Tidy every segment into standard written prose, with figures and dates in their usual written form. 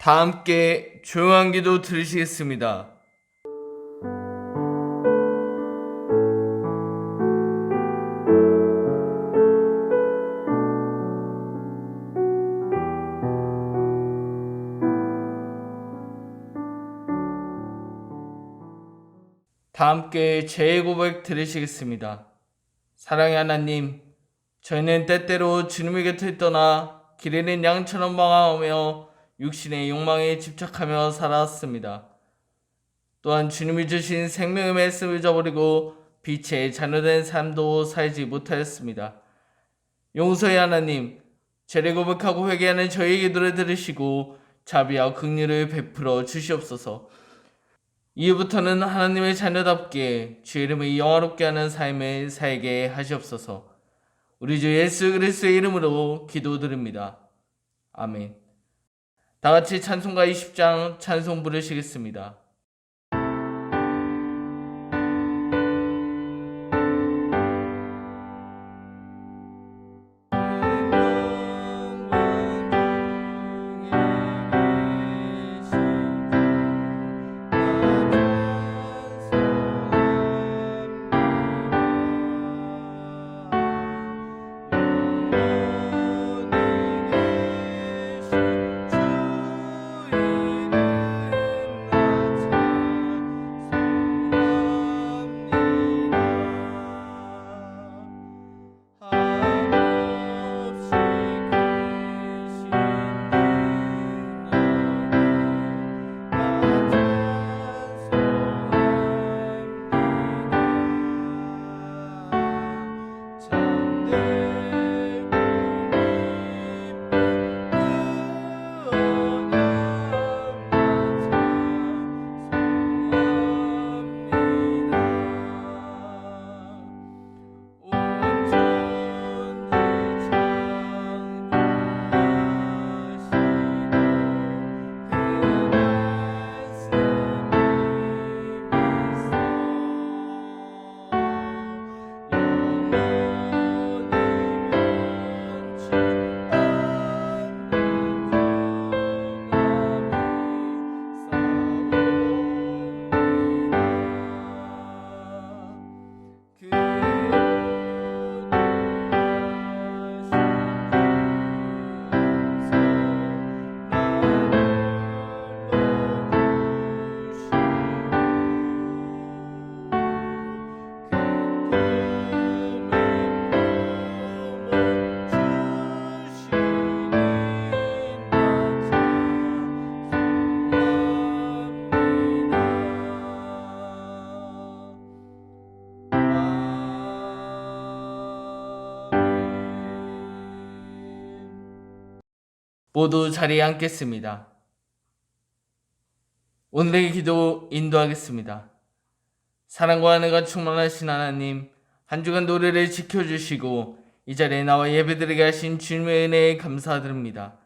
다 함께 조용한 기도 들으시겠습니다. 다 함께 죄의 고백 들으시겠습니다. 사랑의 하나님, 저희는 때때로 주님의 곁을 떠나 길 잃은 양처럼 방황하며 육신의 욕망에 집착하며 살아왔습니다. 또한 주님이 주신 생명의 말씀을 저버리고 빛의 자녀된 삶도 살지 못하였습니다. 용서의 하나님, 죄를 고백하고 회개하는 저희의 기도를 들으시고 자비와 긍휼을 베풀어 주시옵소서. 이후부터는 하나님의 자녀답게 주의 이름을 영화롭게 하는 삶을 살게 하시옵소서. 우리 주 예수 그리스도의 이름으로 기도드립니다. 아멘. 다 같이 찬송가 20장 찬송 부르시겠습니다. 모두 자리에 앉겠습니다. 오늘의 기도 인도하겠습니다. 사랑과 은혜가 충만하신 하나님, 한 주간 노래를 지켜주시고 이 자리에 나와 예배드리게 하신 주님의 은혜에 감사드립니다.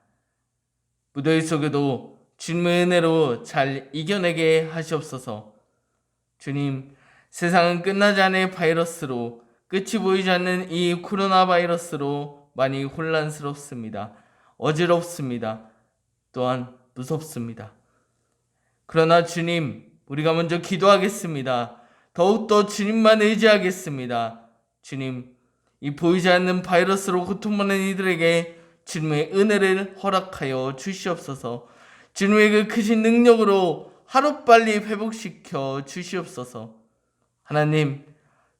무더위 속에도 주님의 은혜로 잘 이겨내게 하시옵소서. 주님, 세상은 끝나지 않을 바이러스로, 끝이 보이지 않는 이 코로나 바이러스로 많이 혼란스럽습니다. 어지럽습니다. 또한 무섭습니다. 그러나 주님, 우리가 먼저 기도하겠습니다. 더욱더 주님만 의지하겠습니다. 주님, 이 보이지 않는 바이러스로 고통받는 이들에게 주님의 은혜를 허락하여 주시옵소서. 주님의 그 크신 능력으로 하루빨리 회복시켜 주시옵소서. 하나님,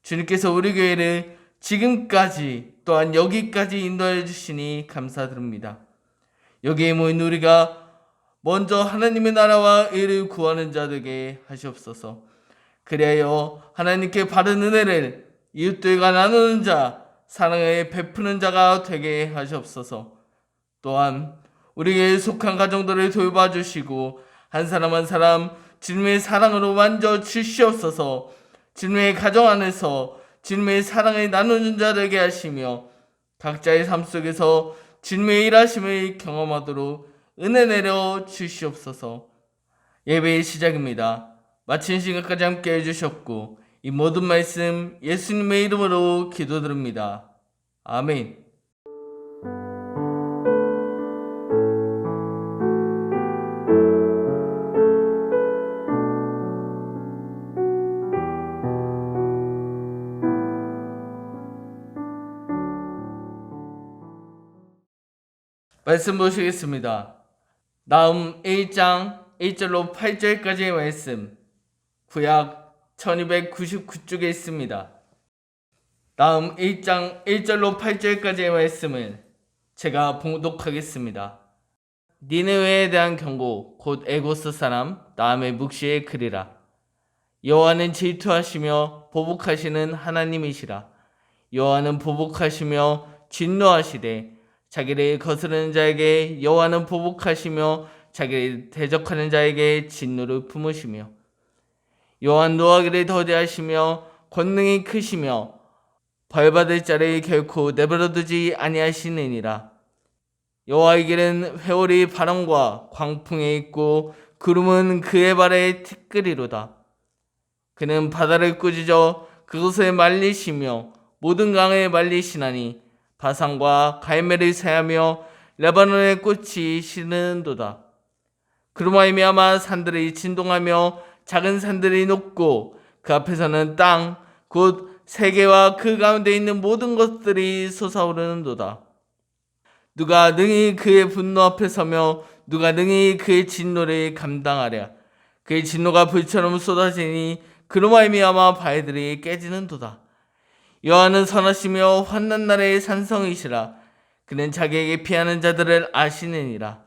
주님께서 우리 교회를 지금까지 또한 여기까지 인도해 주시니 감사드립니다. 여기에 모인 우리가 먼저 하나님의 나라와 의를 구하는 자 되게 하시옵소서. 그리하여 하나님께 바른 은혜를 이웃들과 나누는 자, 사랑을 베푸는 자가 되게 하시옵소서. 또한 우리에게 속한 가정들을 돌봐주시고 한 사람 한 사람 주님의 사랑으로 만져 주시옵소서. 주님의 가정 안에서 주님의 사랑을 나누는 자 되게 하시며 각자의 삶 속에서 주님의 일하심을 경험하도록 은혜 내려 주시옵소서. 예배의 시작입니다. 마친 시간까지 함께 해주셨고 이 모든 말씀 예수님의 이름으로 기도드립니다. 아멘. 말씀 보시겠습니다. 나음 1장 1절로 8절까지의 말씀, 구약 1299쪽에 있습니다. 나음 1장 1절로 8절까지의 말씀을 제가 봉독하겠습니다. 니느웨에 대한 경고, 곧 에고스 사람 나음의 묵시의 글이라. 여호와는 질투하시며 보복하시는 하나님이시라. 여호와는 보복하시며 진노하시되 자기를 거스르는 자에게 여호와는 보복하시며 자기를 대적하는 자에게 진노를 품으시며, 여호와는 노하기를 더디하시며 권능이 크시며 벌받을 자를 결코 내버려두지 아니하시느니라. 여호와의 길은 회오리 바람과 광풍에 있고 구름은 그의 발에 티끌이로다. 그는 바다를 꾸짖어 그것을 말리시며 모든 강을 말리시나니 바산과 갈멜을 세하며 레바논의 꽃이 시르는도다. 그로 말미암아 산들이 진동하며 작은 산들이 녹고 그 앞에서는 땅 곧 세계와 그 가운데 있는 모든 것들이 솟아오르는도다. 누가 능히 그의 분노 앞에 서며 누가 능히 그의 진노를 감당하랴. 그의 진노가 불처럼 쏟아지니 그로 말미암아 바위들이 깨지는도다. 여호와는 선하시며 환난 날의 산성이시라. 그는 자기에게 피하는 자들을 아시느니라.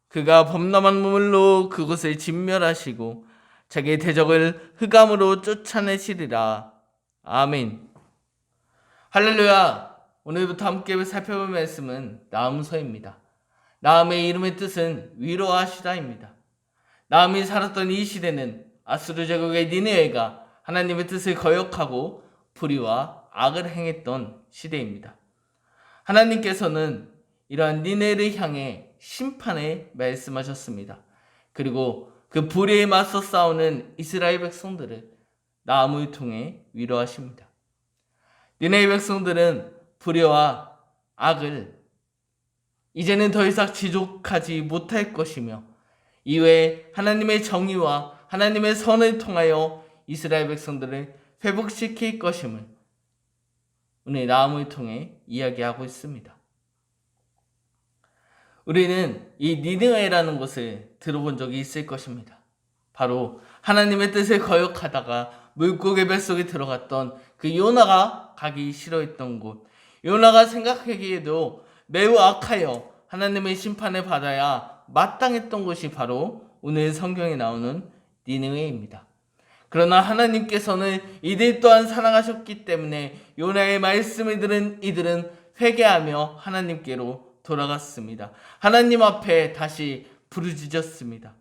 그가 범람한 물로 그곳을 진멸하시고 자기의 대적을 흑암으로 쫓아내시리라. 아멘. 할렐루야. 오늘부터 함께 살펴볼 말씀은 나음서입니다. 나음의 이름의 뜻은 위로하시다입니다. 나음이 살았던 이 시대는 아수르 제국의 니느웨가 하나님의 뜻을 거역하고 불의와 악을 행했던 시대입니다. 하나님께서는 이러한 니느웨를 향해 심판을 말씀하셨습니다. 그리고 그 불의에 맞서 싸우는 이스라엘 백성들을 나음을 통해 위로하십니다. 니느웨 백성들은 불의와 악을 이제는 더 이상 지속하지 못할 것이며, 이외에 하나님의 정의와 하나님의 선을 통하여 이스라엘 백성들을 회복시킬 것임을 오늘 나음을 통해 이야기하고 있습니다. 우리는 이 니느웨라는 곳을 들어본 적이 있을 것입니다. 바로 하나님의 뜻을 거역하다가 물고기 뱃속에 들어갔던 그 요나가 가기 싫어했던 곳, 요나가 생각하기에도 매우 악하여 하나님의 심판을 받아야 마땅했던 곳이 바로 오늘 성경에 나오는 니느웨입니다. 그러나 하나님께서는 이들 또한 사랑하셨기 때문에 요나의 말씀을 들은 이들은 회개하며 하나님께로 돌아갔습니다. 하나님 앞에 다시 부르짖었습니다.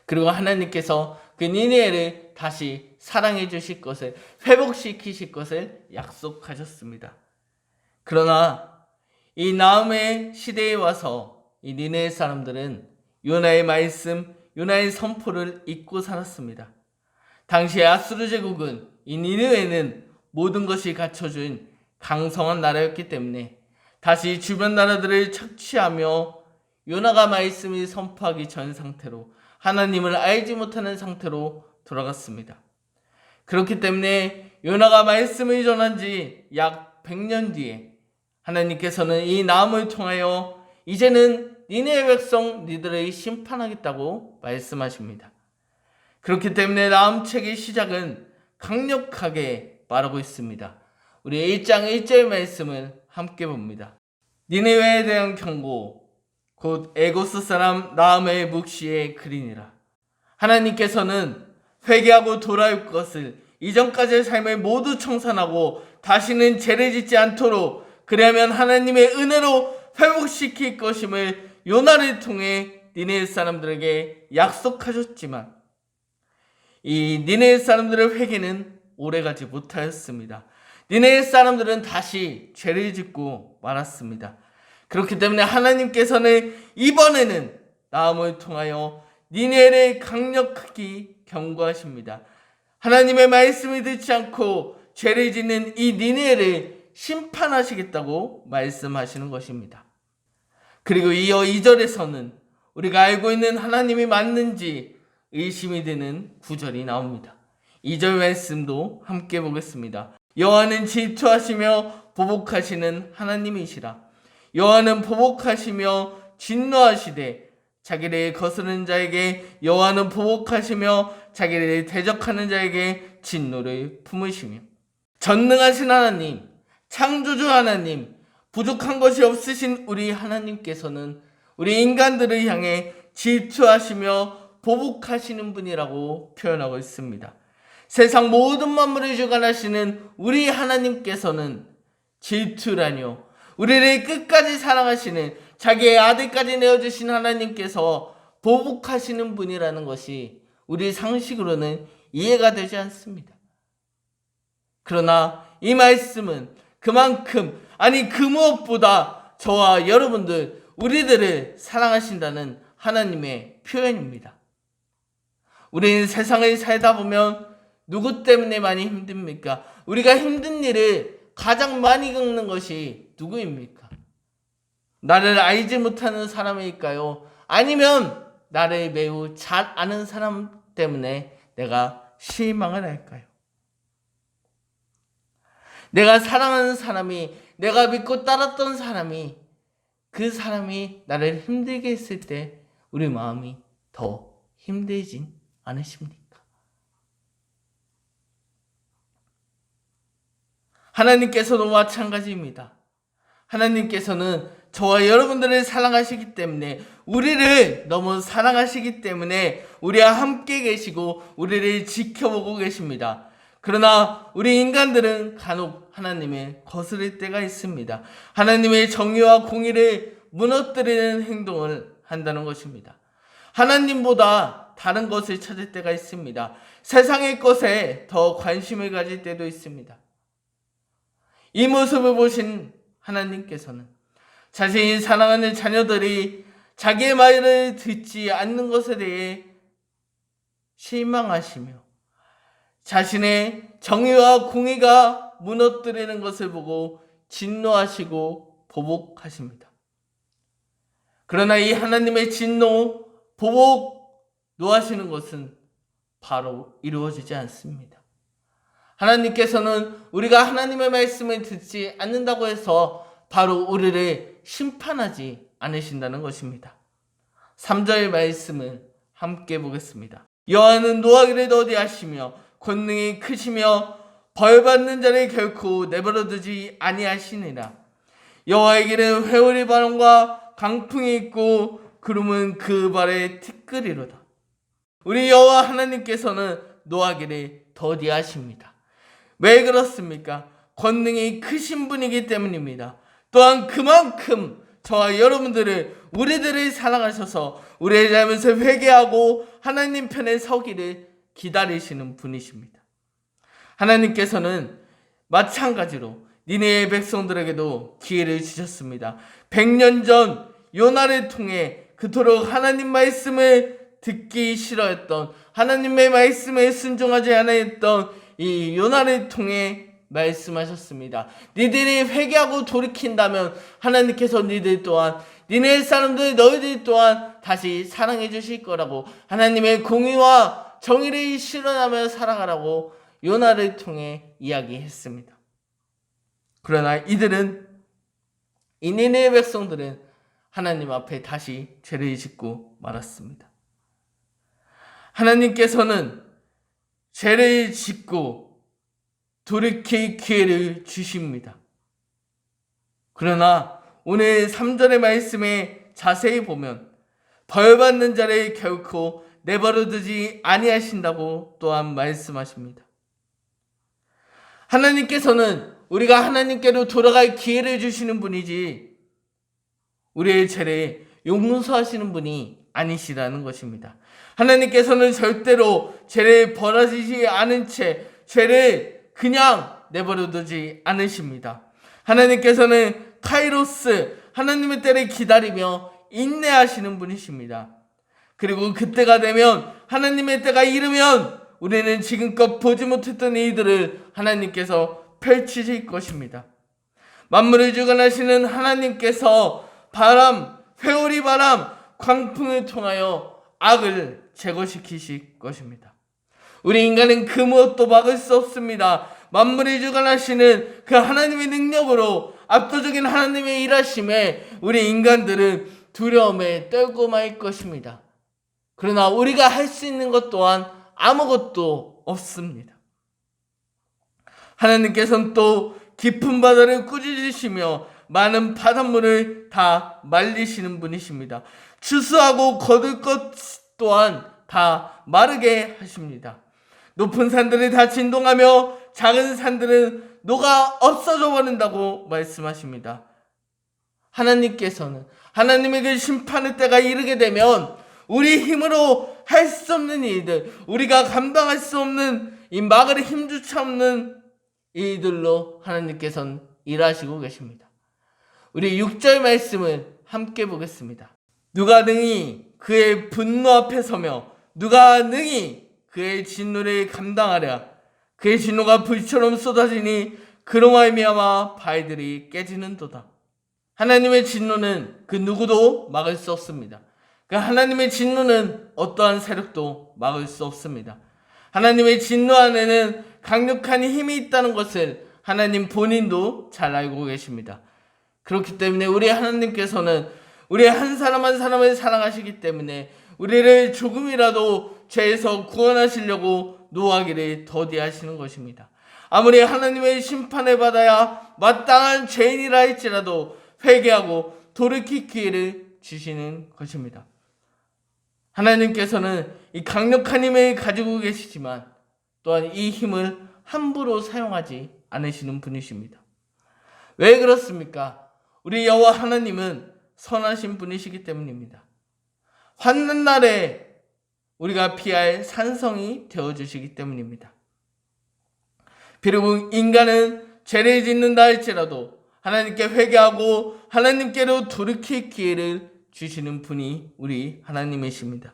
그리고 하나님께서 그 니느웨를 다시 사랑해 주실 것을, 회복시키실 것을 약속하셨습니다. 그러나 이 나음의 시대에 와서 이 니느웨 사람들은 요나의 말씀, 요나의 선포를 잊고 살았습니다. 당시에 아수르 제국은 이 니느웨는 모든 것이 갖춰준 강성한 나라였기 때문에 다시 주변 나라들을 착취하며 요나가 말씀을 선포하기 전 상태로, 하나님을 알지 못하는 상태로 돌아갔습니다. 그렇기 때문에 요나가 말씀을 전한 지 약 100년 뒤에 하나님께서는 이 나음을 통하여 이제는 니느웨 백성 니들을 심판하겠다고 말씀하십니다. 그렇기 때문에 나음 책의 시작은 강력하게 말하고 있습니다. 우리 1장 1절 말씀을 함께 봅니다. 니느웨에 대한 경고, 곧 에고스 사람 나음의 묵시의 글이니라. 하나님께서는 회개하고 돌아올 것을, 이전까지의 삶을 모두 청산하고 다시는 죄를 짓지 않도록, 그래야면 하나님의 은혜로 회복시킬 것임을 요나를 통해 니느웨 사람들에게 약속하셨지만 이 니느웨 사람들의 회개는 오래가지 못하였습니다. 니느웨 사람들은 다시 죄를 짓고 말았습니다. 그렇기 때문에 하나님께서는 이번에는 나음을 통하여 니느웨를 강력하게 경고하십니다. 하나님의 말씀을 듣지 않고 죄를 짓는 이 니느웨를 심판하시겠다고 말씀하시는 것입니다. 그리고 이어 2절에서는 우리가 알고 있는 하나님이 맞는지 의심이 드는 구절이 나옵니다. 2절 말씀도 함께 보겠습니다. 여호와는 질투하시며 보복하시는 하나님이시라. 여호와는 보복하시며 진노하시되 자기를 거스르는 자에게 여호와는 보복하시며 자기를 대적하는 자에게 진노를 품으시며 전능하신 하나님, 창조주 하나님, 부족한 것이 없으신 우리 하나님께서는 우리 인간들을 향해 질투하시며 보복하시는 분이라고 표현하고 있습니다. 세상 모든 만물을 주관하시는 우리 하나님께서는 질투라뇨, 우리를 끝까지 사랑하시는 자기의 아들까지 내어주신 하나님께서 보복하시는 분이라는 것이 우리 상식으로는 이해가 되지 않습니다. 그러나 이 말씀은 그만큼, 아니 그 무엇보다 저와 여러분들, 우리들을 사랑하신다는 하나님의 표현입니다. 우리는 세상을 살다 보면 누구 때문에 많이 힘듭니까? 우리가 힘든 일을 가장 많이 겪는 것이 누구입니까? 나를 알지 못하는 사람일까요? 아니면 나를 매우 잘 아는 사람 때문에 내가 실망을 할까요? 내가 사랑하는 사람이, 내가 믿고 따랐던 사람이, 그 사람이 나를 힘들게 했을 때 우리 마음이 더 힘들진 않으십니까? 하나님께서도 마찬가지입니다. 하나님께서는 저와 여러분들을 사랑하시기 때문에, 우리를 너무 사랑하시기 때문에 우리와 함께 계시고 우리를 지켜보고 계십니다. 그러나 우리 인간들은 간혹 하나님을 거스를 때가 있습니다. 하나님의 정의와 공의를 무너뜨리는 행동을 한다는 것입니다. 하나님보다 다른 것을 찾을 때가 있습니다. 세상의 것에 더 관심을 가질 때도 있습니다. 이 모습을 보신 하나님께서는 자신이 사랑하는 자녀들이 자기의 말을 듣지 않는 것에 대해 실망하시며 자신의 정의와 공의가 무너뜨리는 것을 보고 진노하시고 보복하십니다. 그러나 이 하나님의 진노, 보복, 노하시는 것은 바로 이루어지지 않습니다. 하나님께서는 우리가 하나님의 말씀을 듣지 않는다고 해서 바로 우리를 심판하지 않으신다는 것입니다. 3절 말씀을 함께 보겠습니다. 여호와는 노하기를 더디하시며 권능이 크시며 벌받는 자를 결코 내버려두지 아니하시니라. 여호와에게는 회오리 바람과 강풍이 있고 구름은 그 발에 티끌이로다. 우리 여호와 하나님께서는 노하기를 더디하십니다. 왜 그렇습니까? 권능이 크신 분이기 때문입니다. 또한 그만큼 저와 여러분들을, 우리들을 사랑하셔서 우리의 잘못을 회개하고 하나님 편에 서기를 기다리시는 분이십니다. 하나님께서는 마찬가지로 니네의 백성들에게도 기회를 주셨습니다. 100년 전 요나를 통해 그토록 하나님 말씀을 듣기 싫어했던, 하나님의 말씀에 순종하지 않았던 이 요나를 통해 말씀하셨습니다. 니들이 회개하고 돌이킨다면 하나님께서 니들 또한, 니네 사람들, 너희들 또한 다시 사랑해 주실 거라고, 하나님의 공의와 정의를 실현하며 살아가라고 요나를 통해 이야기했습니다. 그러나 이들은, 이 니네의 백성들은 하나님 앞에 다시 죄를 짓고 말았습니다. 하나님께서는 죄를 짓고 돌이킬 기회를 주십니다. 그러나 오늘 3절의 말씀에 자세히 보면 벌받는 자를 결코 내버려두지 아니하신다고 또한 말씀하십니다. 하나님께서는 우리가 하나님께로 돌아갈 기회를 주시는 분이지 우리의 죄를 용서하시는 분이 아니시라는 것입니다. 하나님께서는 절대로 죄를 벌어지지 않은 채 죄를 그냥 내버려두지 않으십니다. 하나님께서는 카이로스, 하나님의 때를 기다리며 인내하시는 분이십니다. 그리고 그때가 되면, 하나님의 때가 이르면 우리는 지금껏 보지 못했던 일들을 하나님께서 펼치실 것입니다. 만물을 주관하시는 하나님께서 바람, 회오리 바람, 광풍을 통하여 악을 제거시키실 것입니다. 우리 인간은 그 무엇도 막을 수 없습니다. 만물을 주관하시는 그 하나님의 능력으로 압도적인 하나님의 일하심에 우리 인간들은 두려움에 떨고 말 것입니다. 그러나 우리가 할 수 있는 것 또한 아무것도 없습니다. 하나님께서는 또 깊은 바다를 꾸짖으시며 많은 바닷물을 다 말리시는 분이십니다. 추수하고 거둘 것 또한 다 마르게 하십니다. 높은 산들이 다 진동하며 작은 산들은 녹아 없어져 버린다고 말씀하십니다. 하나님께서는 하나님의 그 심판의 때가 이르게 되면 우리 힘으로 할 수 없는 일들, 우리가 감당할 수 없는 이 막을 힘주차 없는 일들로 하나님께서는 일하시고 계십니다. 우리 6절 말씀을 함께 보겠습니다. 누가 능히 그의 분노 앞에 서며 누가 능히 그의 진노를 감당하랴. 그의 진노가 불처럼 쏟아지니 그로 말미암아 바위들이 깨지는도다. 하나님의 진노는 그 누구도 막을 수 없습니다. 그 하나님의 진노는 어떠한 세력도 막을 수 없습니다. 하나님의 진노 안에는 강력한 힘이 있다는 것을 하나님 본인도 잘 알고 계십니다. 그렇기 때문에 우리 하나님께서는 우리 한 사람 한 사람을 사랑하시기 때문에 우리를 조금이라도 죄에서 구원하시려고 노하기를 더디하시는 것입니다. 아무리 하나님의 심판을 받아야 마땅한 죄인이라 할지라도 회개하고 돌이킬 기회를 주시는 것입니다. 하나님께서는 이 강력한 힘을 가지고 계시지만 또한 이 힘을 함부로 사용하지 않으시는 분이십니다. 왜 그렇습니까? 우리 여호와 하나님은 선하신 분이시기 때문입니다. 환난 날에 우리가 피할 산성이 되어주시기 때문입니다. 비록 인간은 죄를 짓는다 할지라도 하나님께 회개하고 하나님께로 돌이킬 기회를 주시는 분이 우리 하나님이십니다.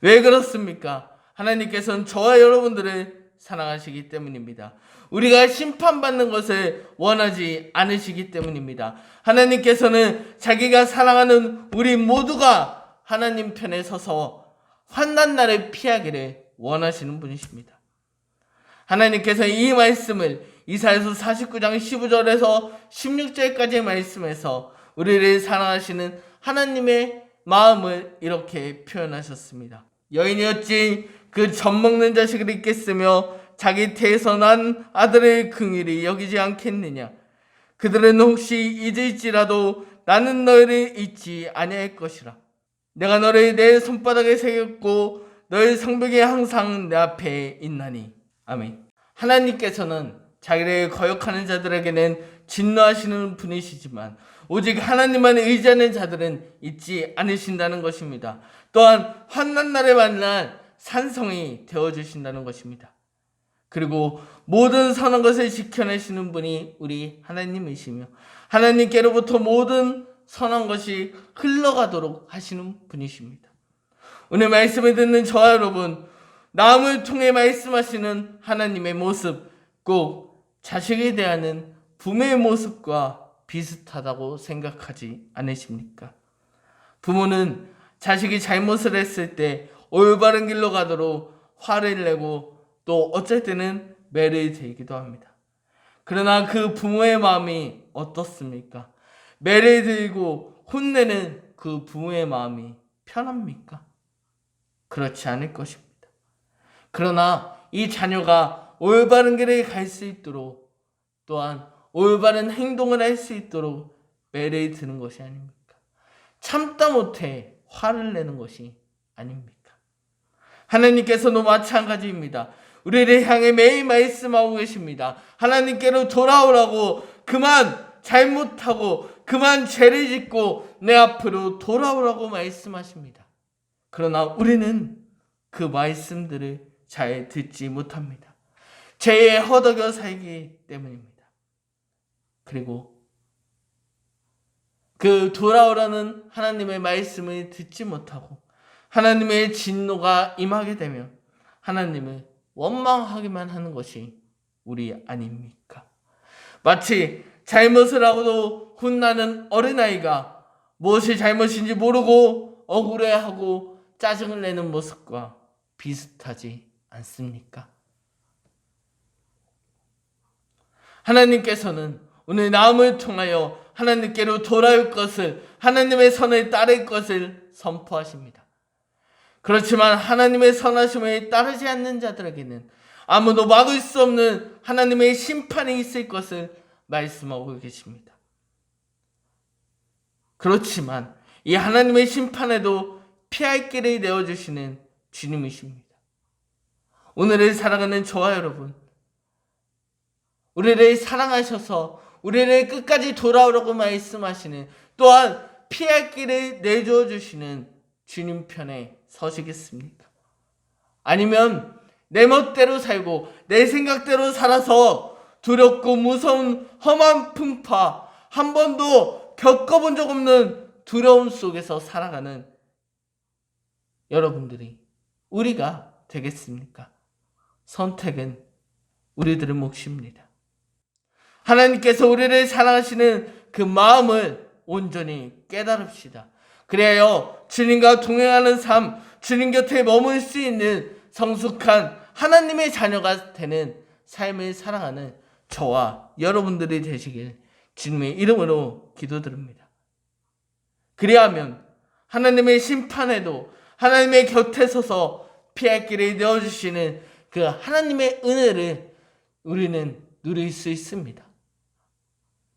왜 그렇습니까? 하나님께서는 저와 여러분들을 사랑하시기 때문입니다. 우리가 심판받는 것을 원하지 않으시기 때문입니다. 하나님께서는 자기가 사랑하는 우리 모두가 하나님 편에 서서 환난 날을 피하기를 원하시는 분이십니다. 하나님께서 이 말씀을 이사야서 49장 15절에서 16절까지의 말씀에서 우리를 사랑하시는 하나님의 마음을 이렇게 표현하셨습니다. 여인이었지 그 젖먹는 자식을 잊겠으며 자기 태에서 난 아들을 긍휼히 여기지 않겠느냐. 그들은 혹시 잊을지라도 나는 너희를 잊지 아니할 것이라. 내가 너를 내 손바닥에 새겼고 너의 성벽이 항상 내 앞에 있나니. 아멘. 하나님께서는 자기를 거역하는 자들에게는 진노하시는 분이시지만 오직 하나님만 의지하는 자들은 잊지 않으신다는 것입니다. 또한 환난 날에 만날 산성이 되어주신다는 것입니다. 그리고 모든 선한 것을 지켜내시는 분이 우리 하나님이시며 하나님께로부터 모든 선한 것이 흘러가도록 하시는 분이십니다. 오늘 말씀을 듣는 저와 여러분, 남을 통해 말씀하시는 하나님의 모습, 꼭 자식에 대한 부모의 모습과 비슷하다고 생각하지 않으십니까? 부모는 자식이 잘못을 했을 때 올바른 길로 가도록 화를 내고 또 어쩔 때는 매를 들기도 합니다. 그러나 그 부모의 마음이 어떻습니까? 매를 들고 혼내는 그 부모의 마음이 편합니까? 그렇지 않을 것입니다. 그러나 이 자녀가 올바른 길을 갈 수 있도록 또한 올바른 행동을 할 수 있도록 매를 드는 것이 아닙니까? 참다 못해 화를 내는 것이 아닙니까? 하나님께서도 마찬가지입니다. 우리를 향해 매일 말씀하고 계십니다. 하나님께로 돌아오라고, 그만 잘못하고 그만 죄를 짓고 내 앞으로 돌아오라고 말씀하십니다. 그러나 우리는 그 말씀들을 잘 듣지 못합니다. 죄에 허덕여 살기 때문입니다. 그리고 그 돌아오라는 하나님의 말씀을 듣지 못하고 하나님의 진노가 임하게 되면 하나님을 원망하기만 하는 것이 우리 아닙니까? 마치 잘못을 하고도 혼나는 어린아이가 무엇이 잘못인지 모르고 억울해하고 짜증을 내는 모습과 비슷하지 않습니까? 하나님께서는 오늘 나음을 통하여 하나님께로 돌아올 것을, 하나님의 선을 따를 것을 선포하십니다. 그렇지만 하나님의 선하심을 따르지 않는 자들에게는 아무도 막을 수 없는 하나님의 심판이 있을 것을 말씀하고 계십니다. 그렇지만 이 하나님의 심판에도 피할 길을 내어주시는 주님이십니다. 오늘을 사랑하는 저와 여러분, 우리를 사랑하셔서 우리를 끝까지 돌아오라고 말씀하시는, 또한 피할 길을 내주어 주시는 주님 편에 서시겠습니까? 아니면 내 멋대로 살고 내 생각대로 살아서 두렵고 무서운 험한 풍파, 한 번도 겪어본 적 없는 두려움 속에서 살아가는 여러분들이 우리가 되겠습니까? 선택은 우리들의 몫입니다. 하나님께서 우리를 사랑하시는 그 마음을 온전히 깨달읍시다. 그래야 주님과 동행하는 삶, 주님 곁에 머물 수 있는 성숙한 하나님의 자녀가 되는 삶을 살아가는 저와 여러분들이 되시길 주님의 이름으로 기도드립니다. 그리하면 하나님의 심판에도 하나님의 곁에 서서 피할 길을 내어주시는 그 하나님의 은혜를 우리는 누릴 수 있습니다.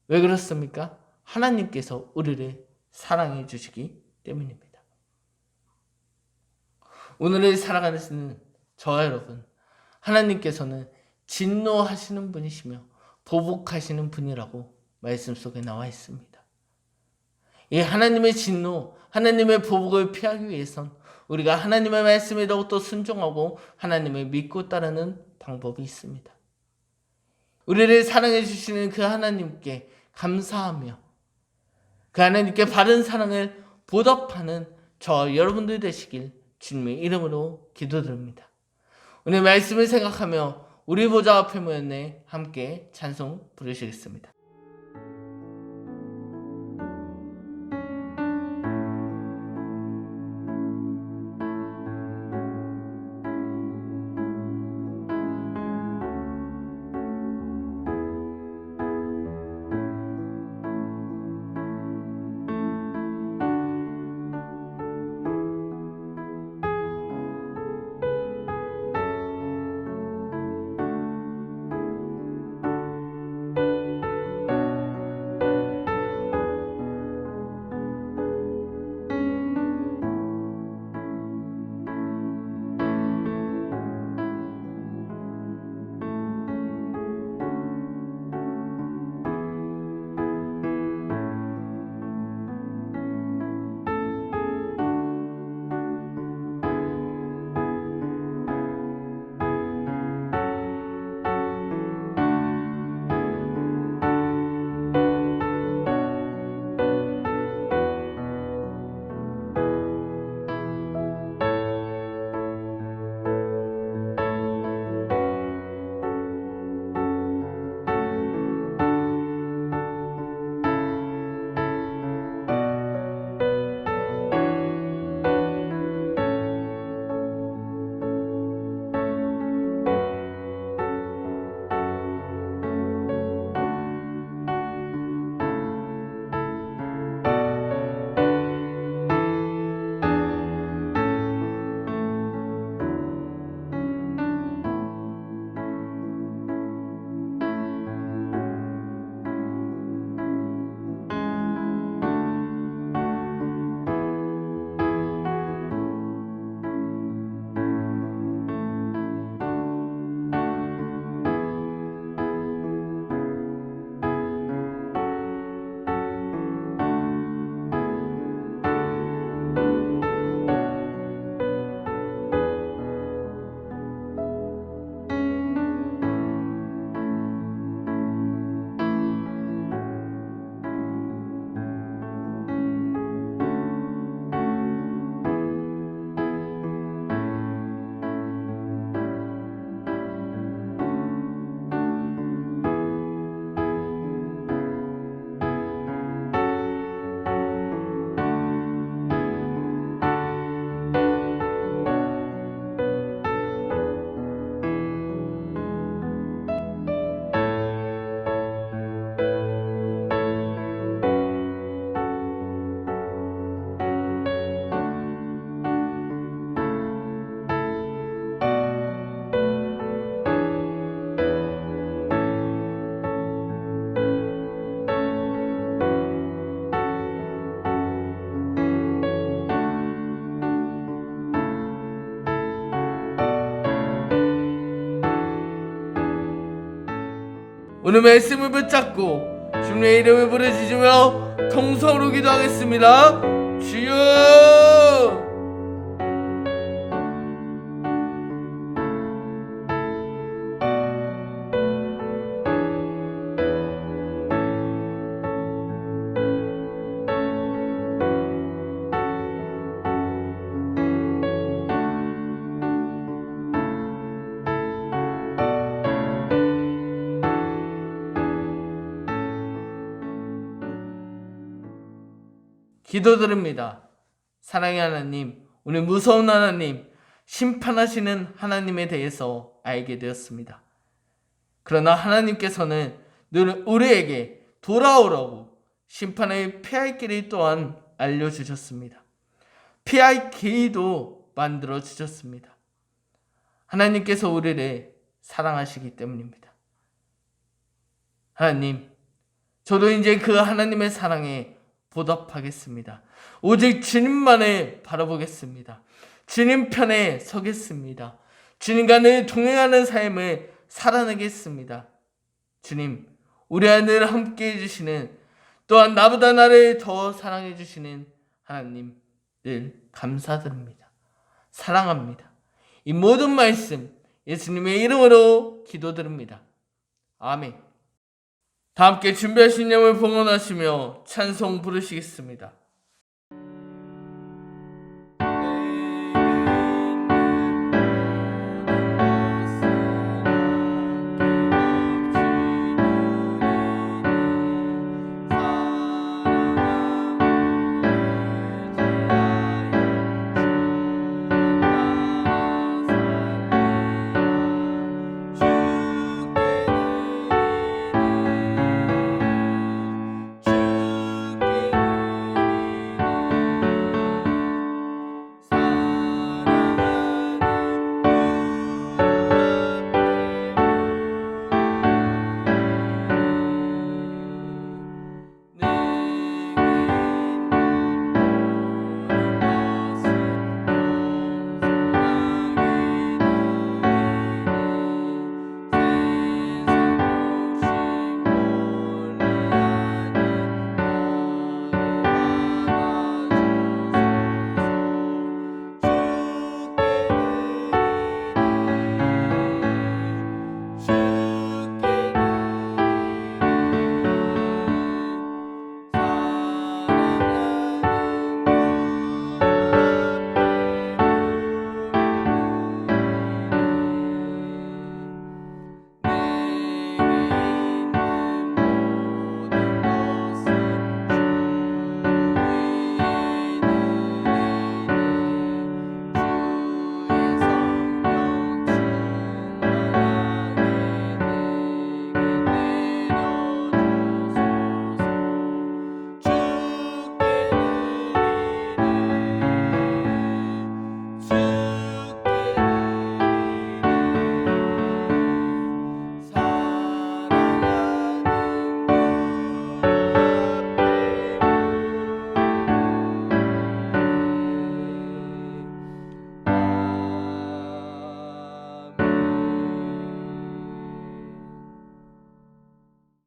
왜 그렇습니까? 하나님께서 우리를 사랑해 주시기 때문입니다. 오늘을 살아가는 저와 여러분, 하나님께서는 진노하시는 분이시며 보복하시는 분이라고 말씀 속에 나와 있습니다. 이 하나님의 진노, 하나님의 보복을 피하기 위해선 우리가 하나님의 말씀에 더욱더 순종하고 하나님을 믿고 따르는 방법이 있습니다. 우리를 사랑해 주시는 그 하나님께 감사하며 그 하나님께 바른 사랑을 보답하는 저 여러분들 되시길 주님의 이름으로 기도드립니다. 오늘 말씀을 생각하며 우리 보좌 앞에 모였네 함께 찬송 부르시겠습니다. 오늘 말씀을 붙잡고 주님의 이름을 부르짖으며 통성으로 기도하겠습니다. 주여! 기도드립니다. 사랑의 하나님, 오늘 무서운 하나님, 심판하시는 하나님에 대해서 알게 되었습니다. 그러나 하나님께서는 늘 우리에게 돌아오라고 심판을 피할 길을 또한 알려주셨습니다. 피할 길도 만들어주셨습니다. 하나님께서 우리를 사랑하시기 때문입니다. 하나님, 저도 이제 그 하나님의 사랑에 보답하겠습니다. 오직 주님만을 바라보겠습니다. 주님 편에 서겠습니다. 주님과 늘 동행하는 삶을 살아내겠습니다. 주님, 우리 안을 함께 해주시는, 또한 나보다 나를 더 사랑해 주시는 하나님 늘 감사드립니다. 사랑합니다. 이 모든 말씀 예수님의 이름으로 기도드립니다. 아멘. 다 함께 준비하신 예물 봉헌하시며 찬송 부르시겠습니다.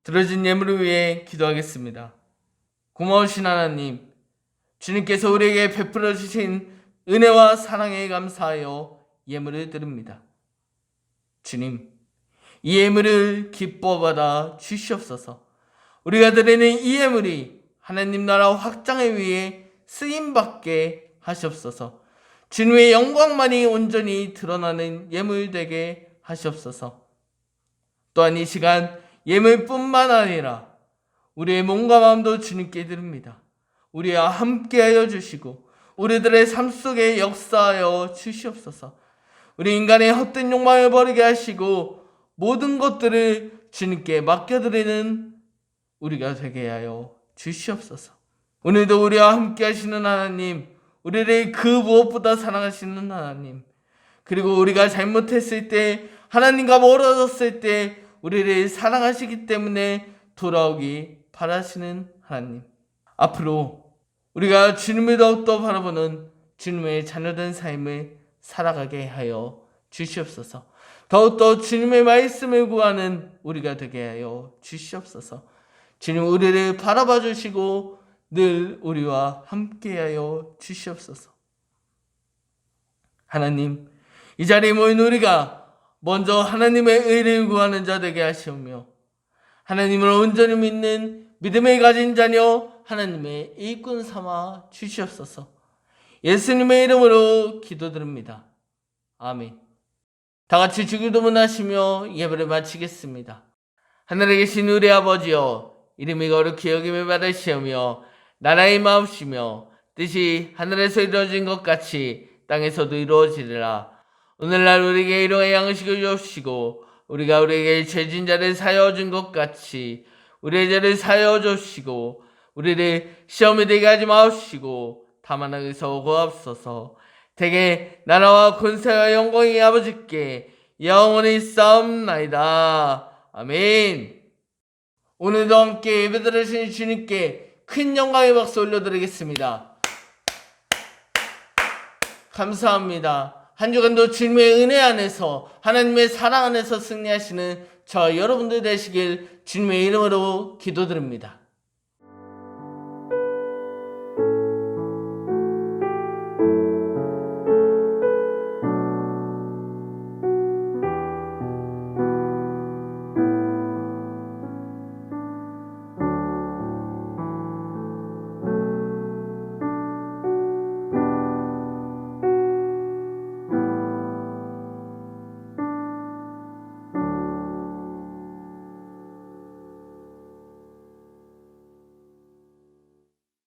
드려진 예물을 위해 기도하겠습니다. 고마우신 하나님, 주님께서 우리에게 베풀어 주신 은혜와 사랑에 감사하여 예물을 드립니다. 주님, 이 예물을 기뻐 받아 주시옵소서. 우리가 드리는 이 예물이 하나님 나라 확장을 위해 쓰임받게 하시옵소서. 주님의 영광만이 온전히 드러나는 예물 되게 하시옵소서. 또한 이 시간 예물뿐만 아니라 우리의 몸과 마음도 주님께 드립니다. 우리와 함께하여 주시고 우리들의 삶 속에 역사하여 주시옵소서. 우리 인간의 헛된 욕망을 버리게 하시고 모든 것들을 주님께 맡겨드리는 우리가 되게 하여 주시옵소서. 오늘도 우리와 함께 하시는 하나님, 우리를 그 무엇보다 사랑하시는 하나님, 그리고 우리가 잘못했을 때, 하나님과 멀어졌을 때 우리를 사랑하시기 때문에 돌아오기 바라시는 하나님, 앞으로 우리가 주님을 더욱더 바라보는 주님의 자녀된 삶을 살아가게 하여 주시옵소서. 더욱더 주님의 말씀을 구하는 우리가 되게 하여 주시옵소서. 주님 우리를 바라봐 주시고 늘 우리와 함께하여 주시옵소서. 하나님, 이 자리에 모인 우리가 먼저 하나님의 의를 구하는 자 되게 하시오며 하나님을 온전히 믿는 믿음을 가진 자녀 하나님의 일꾼 삼아 주시옵소서. 예수님의 이름으로 기도드립니다. 아멘. 다 같이 주기도문 하시며 예배를 마치겠습니다. 하늘에 계신 우리 아버지여, 이름이 거룩히 여김을 받으시오며 나라의 마옵시며 뜻이 하늘에서 이루어진 것 같이 땅에서도 이루어지리라. 오늘날 우리에게 일용할 양식을 주옵시고 우리가 우리에게 죄진 자를 사하여 준 것 같이 우리의 죄를 사하여 주옵시고 우리를 시험에 들게 하지 마옵시고 다만 악에서 구하옵소서. 대개 나라와 권세와 영광이 아버지께 영원히 싸움나이다. 아멘. 오늘도 함께 예배드리신 주님께 큰 영광의 박수 올려드리겠습니다. 감사합니다. 한 주간도 주님의 은혜 안에서 하나님의 사랑 안에서 승리하시는 저 여러분들 되시길 주님의 이름으로 기도드립니다.